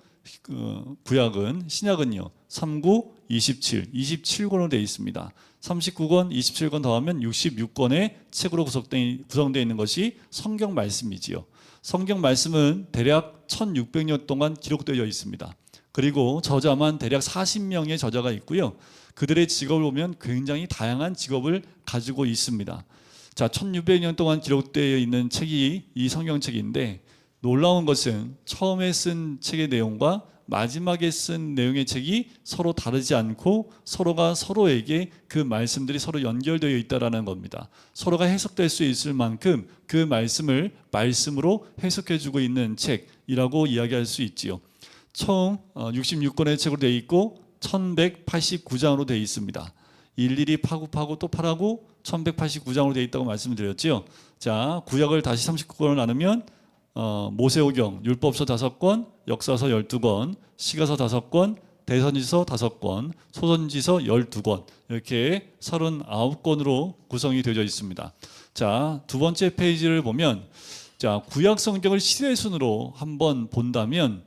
구약은 신약은요 39, 27, 27권으로 되어 있습니다. 39권, 27권 더하면 66권의 책으로 구성되어 있는 것이 성경 말씀이지요. 성경 말씀은 대략 1600년 동안 기록되어 있습니다. 그리고 저자만 대략 40명의 저자가 있고요. 그들의 직업을 보면 굉장히 다양한 직업을 가지고 있습니다. 자, 1600년 동안 기록되어 있는 책이 이 성경책인데 놀라운 것은 처음에 쓴 책의 내용과 마지막에 쓴 내용의 책이 서로 다르지 않고 서로가 서로에게 그 말씀들이 서로 연결되어 있다는 겁니다. 서로가 해석될 수 있을 만큼 그 말씀을 말씀으로 해석해주고 있는 책이라고 이야기할 수 있지요. 총 66권의 책으로 되어 있고 1189장으로 되어 있습니다. 일일이 파고 또 파라고 1189장으로 되어 있다고 말씀드렸죠. 자, 구약을 다시 39권을 나누면 모세오경, 율법서 5권, 역사서 12권, 시가서 5권, 대선지서 5권, 소선지서 12권 이렇게 39권으로 구성이 되어 있습니다. 자, 두 번째 페이지를 보면 자, 구약 성경을 시대 순으로 한번 본다면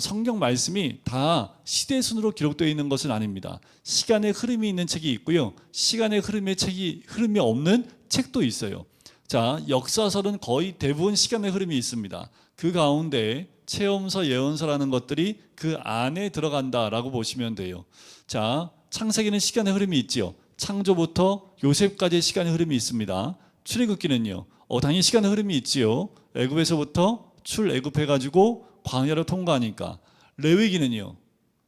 성경 말씀이 다 시대 순으로 기록되어 있는 것은 아닙니다. 시간의 흐름이 있는 책이 있고요, 시간의 흐름이 없는 책도 있어요. 자, 역사서는 거의 대부분 시간의 흐름이 있습니다. 그 가운데 체험서, 예언서라는 것들이 그 안에 들어간다라고 보시면 돼요. 자, 창세기는 시간의 흐름이 있지요. 창조부터 요셉까지의 시간의 흐름이 있습니다. 출애굽기는요, 당연히 시간의 흐름이 있지요. 애굽에서부터 출애굽해가지고 광야를 통과하니까. 레위기는요,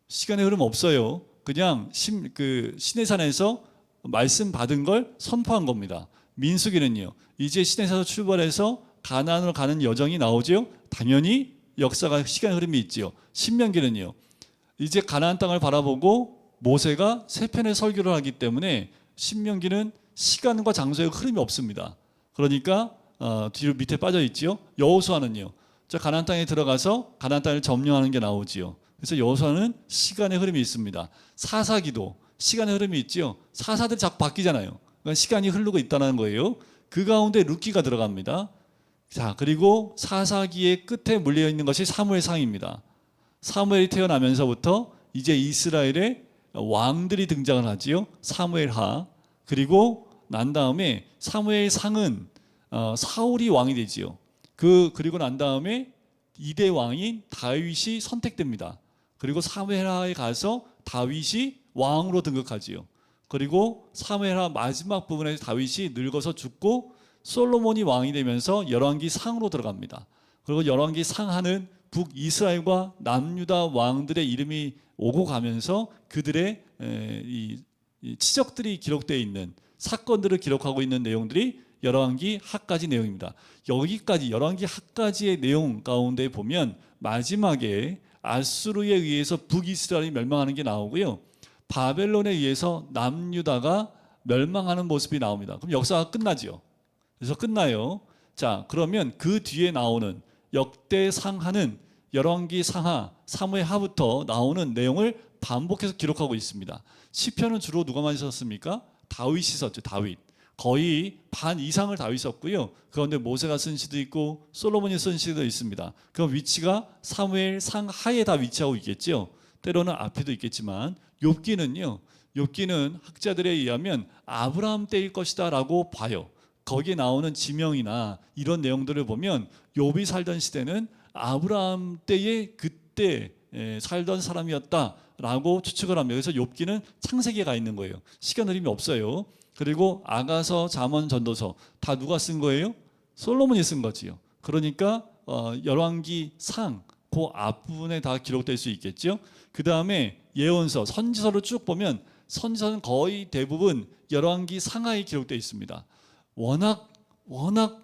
시간의 흐름 없어요. 그냥 시내산에서 말씀 받은 걸 선포한 겁니다. 민수기는요, 이제 시내산에서 출발해서 가나안으로 가는 여정이 나오죠. 당연히 역사가 시간의 흐름이 있지요. 신명기는요, 이제 가나안 땅을 바라보고 모세가 세 편의 설교를 하기 때문에 신명기는 시간과 장소의 흐름이 없습니다. 그러니까 뒤로 밑에 빠져 있지요. 여호수아는요, 저 가나안 땅에 들어가서 가나안 땅을 점령하는 게 나오지요. 그래서 여호수아는 시간의 흐름이 있습니다. 사사기도 시간의 흐름이 있지요. 사사들 자꾸 바뀌잖아요. 그러니까 시간이 흐르고 있다는 거예요. 그 가운데 룻기가 들어갑니다. 자, 그리고 사사기의 끝에 물려 있는 것이 사무엘상입니다. 사무엘이 태어나면서부터 이제 이스라엘의 왕들이 등장을 하지요. 사무엘하. 그리고 난 다음에 사무엘상은 사울이 왕이 되지요. 그리고 난 다음에 2대 왕인 다윗이 선택됩니다. 그리고 사무엘하에 가서 다윗이 왕으로 등극하지요. 그리고 사무엘하 마지막 부분에서 다윗이 늙어서 죽고 솔로몬이 왕이 되면서 열왕기 상으로 들어갑니다. 그리고 열왕기 상하는 북이스라엘과 남유다 왕들의 이름이 오고 가면서 그들의 이 치적들이 기록되어 있는 사건들을 기록하고 있는 내용들이 열왕기 하까지 내용입니다. 여기까지 열왕기 하까지의 내용 가운데 보면 마지막에 아수르에 의해서 북이스라엘이 멸망하는 게 나오고요, 바벨론에 의해서 남유다가 멸망하는 모습이 나옵니다. 그럼 역사가 끝나죠. 그래서 끝나요. 자, 그러면 그 뒤에 나오는 역대상하는 열왕기 상하, 사무엘하부터 나오는 내용을 반복해서 기록하고 있습니다. 시편은 주로 누가 많이 썼습니까? 다윗이 썼죠. 다윗. 거의 반 이상을 다윗이 썼고요. 그런데 모세가 쓴 시도 있고 솔로몬이 쓴 시도 있습니다. 그 위치가 사무엘 상하에 다 위치하고 있겠죠. 때로는 앞에도 있겠지만 욥기는 학자들에 의하면 아브라함 때일 것이다 라고 봐요. 거기에 나오는 지명이나 이런 내용들을 보면 욥이 살던 시대는 아브라함 때에 그때 살던 사람이었다라고 추측을 합니다. 그래서 욥기는 창세기에 가 있는 거예요. 시간 흐름이 없어요. 그리고 아가서, 잠언, 전도서 다 누가 쓴 거예요? 솔로몬이 쓴 거지요. 그러니까 열왕기 상 그 앞부분에 다 기록될 수 있겠죠. 그 다음에 예언서, 선지서를 쭉 보면 선지서는 거의 대부분 열왕기 상하에 기록되어 있습니다. 워낙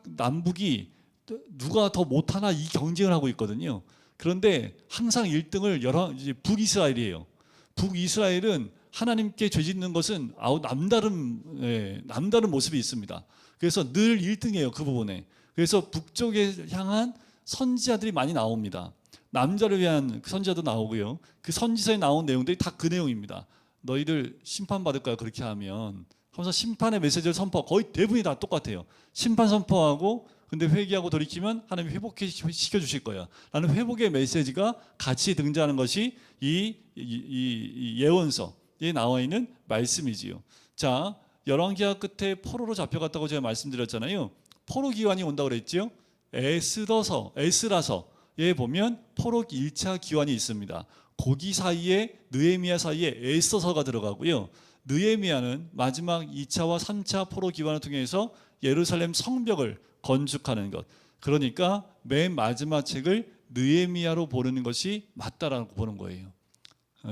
남북이 누가 더 못하나 이 경쟁을 하고 있거든요. 그런데 항상 1등을 북이스라엘이에요. 북이스라엘은 하나님께 죄짓는 것은 남다른 모습이 있습니다. 그래서 늘 1등이에요. 그 부분에. 그래서 북쪽에 향한 선지자들이 많이 나옵니다. 남자를 위한 선지자도 나오고요. 그 선지서에 나온 내용들이 다 그 내용입니다. 너희들 심판받을 거야 그렇게 하면 하면서 심판의 메시지를 선포하고 거의 대부분이 다 똑같아요. 심판 선포하고 근데 회개하고 돌이키면 하나님이 회복시켜 주실 거야 라는 회복의 메시지가 같이 등장하는 것이 이 예언서에 나와 있는 말씀이지요. 자, 열왕기하 끝에 포로로 잡혀갔다고 제가 말씀드렸잖아요. 포로 기환이 온다고 그랬죠. 에스라서에 보면 포로 1차 기환이 있습니다. 고기 사이에 느헤미야 사이에 에스더서가 들어가고요. 느헤미야는 마지막 2차와 3차 포로 기환을 통해서 예루살렘 성벽을 건축하는 것. 그러니까 맨 마지막 책을 느헤미야로 보는 것이 맞다라고 보는 거예요.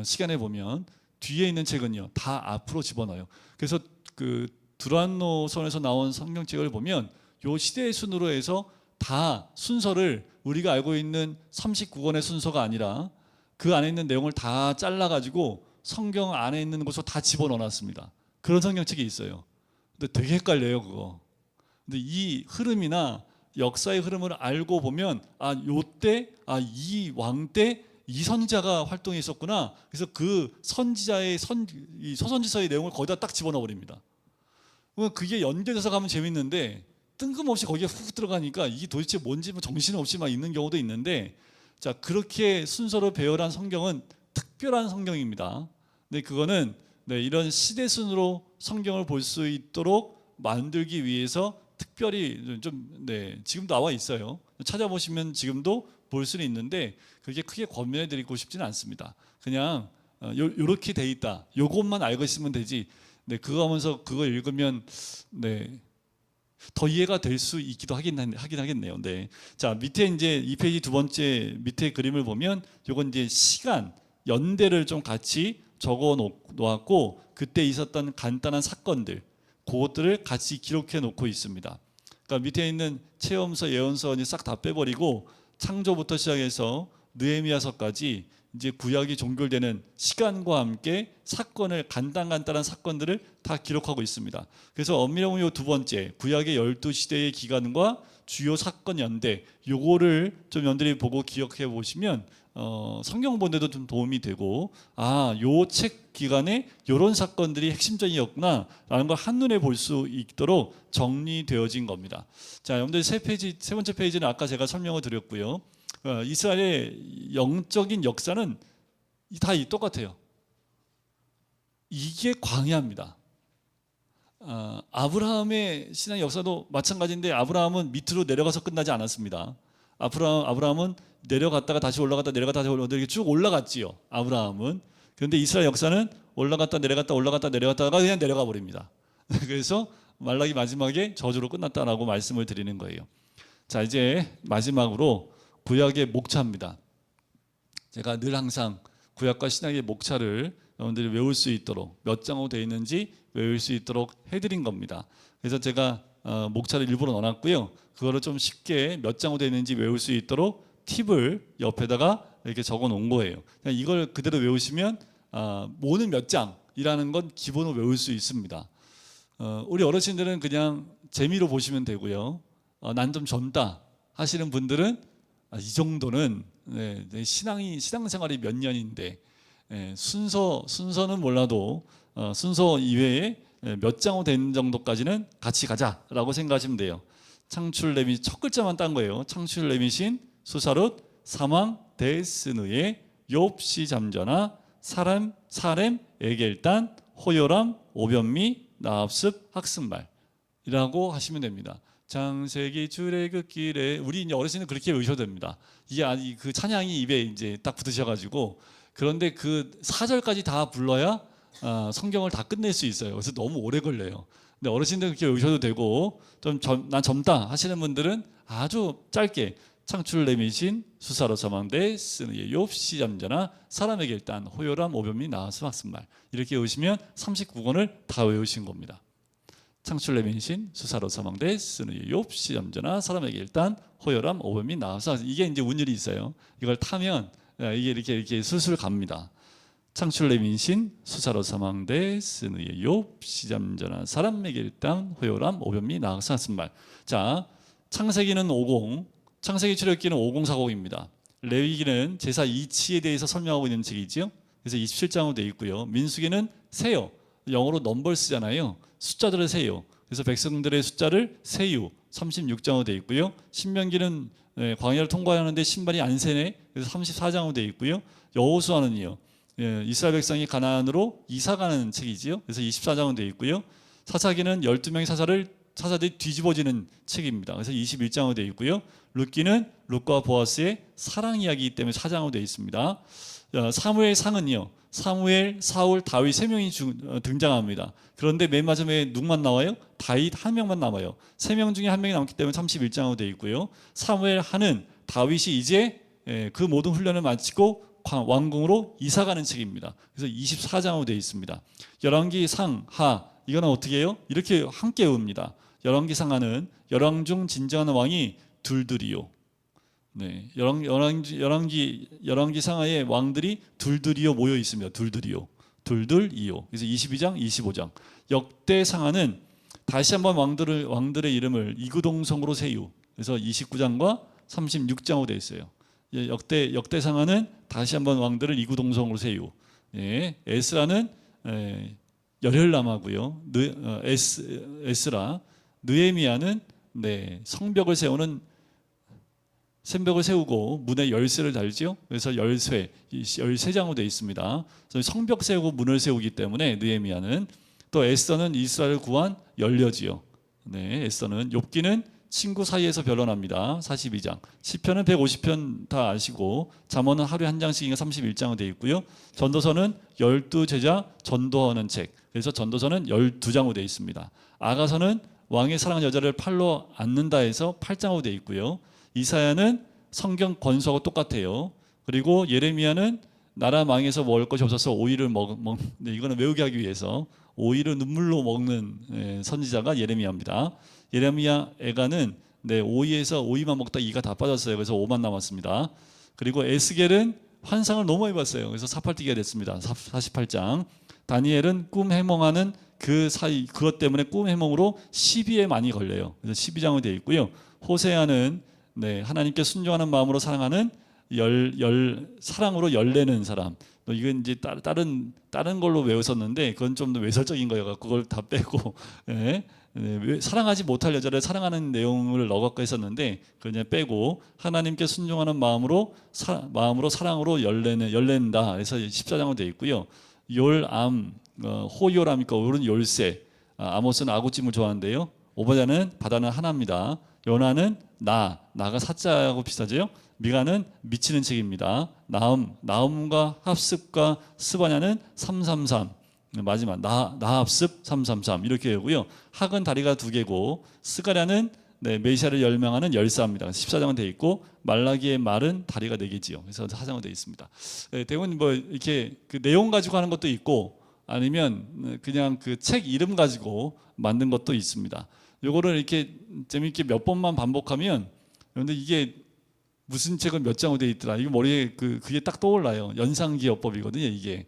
시간에 보면 뒤에 있는 책은요 다 앞으로 집어넣어요. 그래서 그 두란노선에서 나온 성경책을 보면 요 시대의 순으로 해서 다 순서를 우리가 알고 있는 39권의 순서가 아니라 그 안에 있는 내용을 다 잘라가지고 성경 안에 있는 곳으로 다 집어넣어놨습니다. 그런 성경책이 있어요. 근데 되게 헷갈려요 그거. 근데 이 흐름이나 역사의 흐름을 알고 보면 요때 이 왕 때 이 선지자가 활동했었구나. 그래서 그 선지자의 이 서선지서의 내용을 거기다 딱 집어넣어 버립니다. 그게 연결돼서 가면 재밌는데 뜬금없이 거기에 훅 들어가니까 이게 도대체 뭔지 정신없이 막 있는 경우도 있는데, 자, 그렇게 순서로 배열한 성경은 특별한 성경입니다. 근데 그거는 이런 시대 순으로 성경을 볼 수 있도록 만들기 위해서 특별히 좀 지금도 나와 있어요. 찾아보시면 지금도 볼 수는 있는데 그게 크게 권면해 드리고 싶지는 않습니다. 그냥 요렇게 돼 있다, 요것만 알고 있으면 되지. 그거 하면서 그거 읽으면 더 이해가 될 수 있기도 하긴 하겠네요. 자, 밑에 이제 이 페이지 두 번째 밑에 그림을 보면 요건 이제 시간, 연대를 좀 같이 적어 놓았고, 그때 있었던 간단한 사건들, 그것들을 같이 기록해 놓고 있습니다. 그러니까 밑에 있는 체험서, 예언서 싹 다 빼버리고 창조부터 시작해서 느헤미야서까지 이제 구약이 종결되는 시간과 함께 사건을, 간단한 사건들을 다 기록하고 있습니다. 그래서 엄밀히 보면 두 번째 구약의 12시대의 기간과 주요 사건 연대, 요거를 좀 여러분들이 보고 기억해 보시면 성경 본데도 좀 도움이 되고, 요 책 기간에 요런 사건들이 핵심적이었구나 라는 걸 한눈에 볼 수 있도록 정리되어진 겁니다. 자, 여러분들 세 번째 페이지는 아까 제가 설명을 드렸고요. 이스라엘의 영적인 역사는 다 똑같아요. 이게 광야입니다. 아브라함의 신앙 역사도 마찬가지인데, 아브라함은 밑으로 내려가서 끝나지 않았습니다. 아브라함은 내려갔다가 다시 올라갔다 내려갔다 다시 올라갔다 이렇게 쭉 올라갔지요, 아브라함은. 그런데 이스라엘 역사는 올라갔다 내려갔다가 그냥 내려가 버립니다. 그래서 말라기 마지막에 저주로 끝났다라고 말씀을 드리는 거예요. 자, 이제 마지막으로 구약의 목차입니다. 제가 늘 항상 구약과 신약의 목차를 여러분들이 외울 수 있도록, 몇 장으로 되어 있는지 외울 수 있도록 해드린 겁니다. 그래서 제가 목차를 일부러 넣어놨고요. 그거를 좀 쉽게 몇 장으로 되어 있는지 외울 수 있도록 팁을 옆에다가 이렇게 적어 놓은 거예요. 그냥 이걸 그대로 외우시면 뭐는 몇 장이라는 건 기본으로 외울 수 있습니다. 우리 어르신들은 그냥 재미로 보시면 되고요. 난 좀 젊다 하시는 분들은 이 정도는 신앙생활이 몇 년인데 순서는 몰라도 순서 이외에 몇 장으로 된 정도까지는 같이 가자라고 생각하시면 돼요. 창출 레밋 첫 글자만 딴 거예요. 창출 레밋인 수사롯 사망 데스느에 욥시 잠전하 사렘 에겔단 호요람 오변미 나합습 학승말이라고 하시면 됩니다. 창세기 출애굽길에, 우리 이제 어르신은 그렇게 외우셔도 됩니다. 이게 그 찬양이 입에 이제 딱 붙으셔가지고, 그런데 그 4절까지 다 불러야 성경을 다 끝낼 수 있어요. 그래서 너무 오래 걸려요. 근데 어르신들 그렇게 외우셔도 되고, 난 젊다 하시는 분들은 아주 짧게 창출 레밋인 수사로 사망대 스느의 욥시 잠전하 사람에게 일단 호요람 오변미 나하스 학승말, 이렇게 외우시면 39권을 다 외우신 겁니다. 창출 레밋인 수사로 사망대 스느의 욥시 잠전하 사람에게 일단 호요람 오변미 나하스, 이게 이제 운율이 있어요. 이걸 타면 이게 이렇게 술술 갑니다. 창출 레밋인 수사로 사망대 스느의 욥시 잠전하 사람에게 일단 호요람 오변미 나하스 학승말. 자, 창세기는 50, 창세기 출애굽기는 5040입니다. 레위기는 제사 이치에 대해서 설명하고 있는 책이지요. 그래서 27장으로 되어 있고요. 민수기는 세요, 영어로 넘버스잖아요. 숫자들을 세요. 그래서 백성들의 숫자를 세유, 36장으로 되어 있고요. 신명기는 광야를 통과하는데 신발이 안 세네, 그래서 34장으로 되어 있고요. 여호수아는요, 이스라엘 백성이 가나안으로 이사가는 책이지요. 그래서 24장으로 되어 있고요. 사사기는 12명의 사사들이 뒤집어지는 책입니다. 그래서 21장으로 되어 있고요. 룻기는 룻과 보아스의 사랑 이야기이기 때문에 4장으로 되어 있습니다. 사무엘 상은요, 사무엘, 사울, 다윗 3명이 등장합니다. 그런데 맨 마지막에 누구만 나와요? 다윗 한 명만 남아요. 3명 중에 한 명이 남기 때문에 31장으로 되어 있고요. 사무엘 하는 다윗이 이제 그 모든 훈련을 마치고 왕궁으로 이사가는 책입니다. 그래서 24장으로 되어 있습니다. 열왕기 상, 하, 이거는 어떻게 해요? 이렇게 함께 외웁니다. 열왕기 상하는 열왕 중 진정한 왕이 둘둘이요. 열왕기 상하의 왕들이 둘둘이요 모여 있습니다. 둘둘이요. 그래서 22장, 25장. 역대 상하는 다시 한번 왕들의 이름을 이구동성으로 세유. 그래서 29장과 36장으로 되어 있어요. 역대 상하는 다시 한번 왕들을 이구동성으로 세유. 에스라는 열혈남하고요. 에스라, 느헤미야는 성벽을 세우고 문에 열쇠를 달지요. 그래서 열쇠장으로 되어 있습니다. 그래서 성벽 세우고 문을 세우기 때문에 느헤미야는, 또 에스더는 이스라엘을 구한 연료지요. 에스더는, 욥기는 친구 사이에서 변론합니다. 42장. 시편은 150편 다 아시고, 잠언은 하루에 한 장씩인가 31장으로 되어 있고요. 전도서는 12제자 전도하는 책. 그래서 전도서는 12장으로 되어 있습니다. 아가서는 왕의 사랑하는 여자를 팔로 앉는다 해서 8장으로 되어 있고요. 이사야는 성경 권수하고 똑같아요. 그리고 예레미야는 나라 망해서 먹을 것이 없어서 오이를 이거는 외우게 하기 위해서 오이를 눈물로 먹는 선지자가 예레미야입니다. 예레미야 애가는 오이에서 오이만 먹다 이가 다 빠졌어요. 그래서 5만 남았습니다. 그리고 에스겔은 환상을 너무 많이 봤어요. 그래서 사팔뛰기가 됐습니다. 48장. 다니엘은 꿈 해몽하는 그것 때문에 꿈 해몽으로 시비에 많이 걸려요. 그래서 12장으로 되어 있고요. 호세아는 하나님께 순종하는 마음으로 사랑하는 사랑으로 열내는 사람. 이건 이제 다른 걸로 외웠었는데 그건 좀 더 외설적인 거여서 그걸 다 빼고 사랑하지 못할 여자를 사랑하는 내용을 넣어갖고 했었는데 그냥 빼고 하나님께 순종하는 마음으로 사랑으로 열낸다. 그래서 14장으로 되어 있고요. 욜암, 호요람이니까 오른 열쇠. 아모스는 아구찜을 좋아하는데요. 오바댜는 바다는 하나입니다. 요나는 나가 사자하고 비슷하죠. 미가는 미치는 책입니다. 나움과 합습과 스바냐는 333. 마지막 나합습 333 이렇게 되고요. 학은 다리가 2개고 스가랴는 메시아를 열명하는 열사입니다. 14장은 되어 있고 말라기의 말은 다리가 4개지요. 그래서 4장은 되어 있습니다. 대부분 이렇게 그 내용 가지고 하는 것도 있고 아니면 그냥 그 책 이름 가지고 만든 것도 있습니다. 요거를 이렇게 재밌게 몇 번만 반복하면, 그런데 이게 무슨 책은 몇 장으로 되어 있더라. 이거 머리에 그게 딱 떠올라요. 연상기억법이거든요, 이게.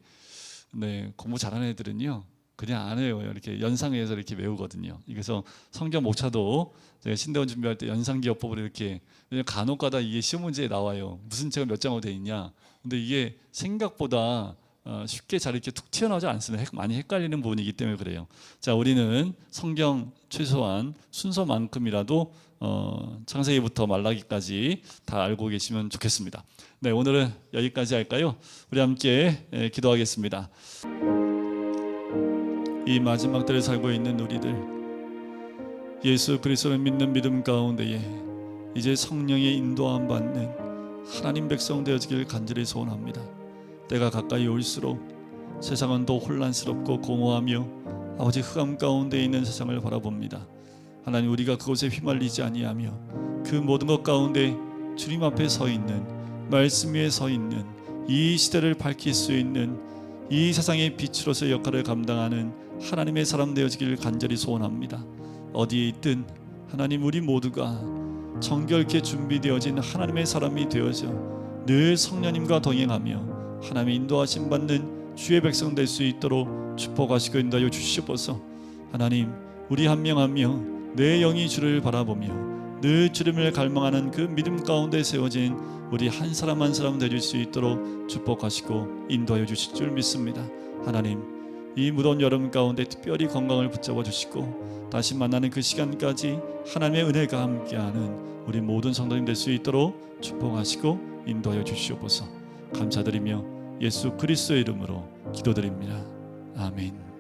공부 잘하는 애들은요, 그냥 안 해요. 이렇게 연상해서 이렇게 외우거든요. 그래서 성경 목차도 제가 신대원 준비할 때 연상기억법으로 이렇게, 간혹가다 이게 시험 문제에 나와요. 무슨 책은 몇 장으로 되어 있냐. 근데 이게 생각보다 쉽게 잘 이렇게 툭 튀어나오지 않습니다. 많이 헷갈리는 부분이기 때문에 그래요. 자, 우리는 성경 최소한 순서만큼이라도 창세기부터 말라기까지 다 알고 계시면 좋겠습니다. 오늘은 여기까지 할까요? 우리 함께 기도하겠습니다. 이 마지막 때를 살고 있는 우리들, 예수 그리스도를 믿는 믿음 가운데에 이제 성령의 인도함 받는 하나님 백성 되어지길 간절히 소원합니다. 때가 가까이 올수록 세상은 더 혼란스럽고 공허하며 아버지 흑암 가운데 있는 세상을 바라봅니다. 하나님, 우리가 그곳에 휘말리지 아니하며 그 모든 것 가운데 주님 앞에 서 있는, 말씀 위에 서 있는, 이 시대를 밝힐 수 있는 이 세상의 빛으로서 역할을 감당하는 하나님의 사람 되어지기를 간절히 소원합니다. 어디에 있든 하나님, 우리 모두가 정결케 준비되어진 하나님의 사람이 되어져 늘 성령님과 동행하며 하나님의 인도하심 받는 주의 백성 될 수 있도록 축복하시고 인도하여 주시옵소서. 하나님, 우리 한 명 한 명 내 영이 주를 바라보며 늘 주님을 갈망하는 그 믿음 가운데 세워진 우리 한 사람 한 사람 되실 수 있도록 축복하시고 인도하여 주실 줄 믿습니다. 하나님, 이 무더운 여름 가운데 특별히 건강을 붙잡아 주시고 다시 만나는 그 시간까지 하나님의 은혜가 함께하는 우리 모든 성도님 될 수 있도록 축복하시고 인도하여 주시옵소서. 감사드리며 예수 그리스도의 이름으로 기도드립니다. 아멘.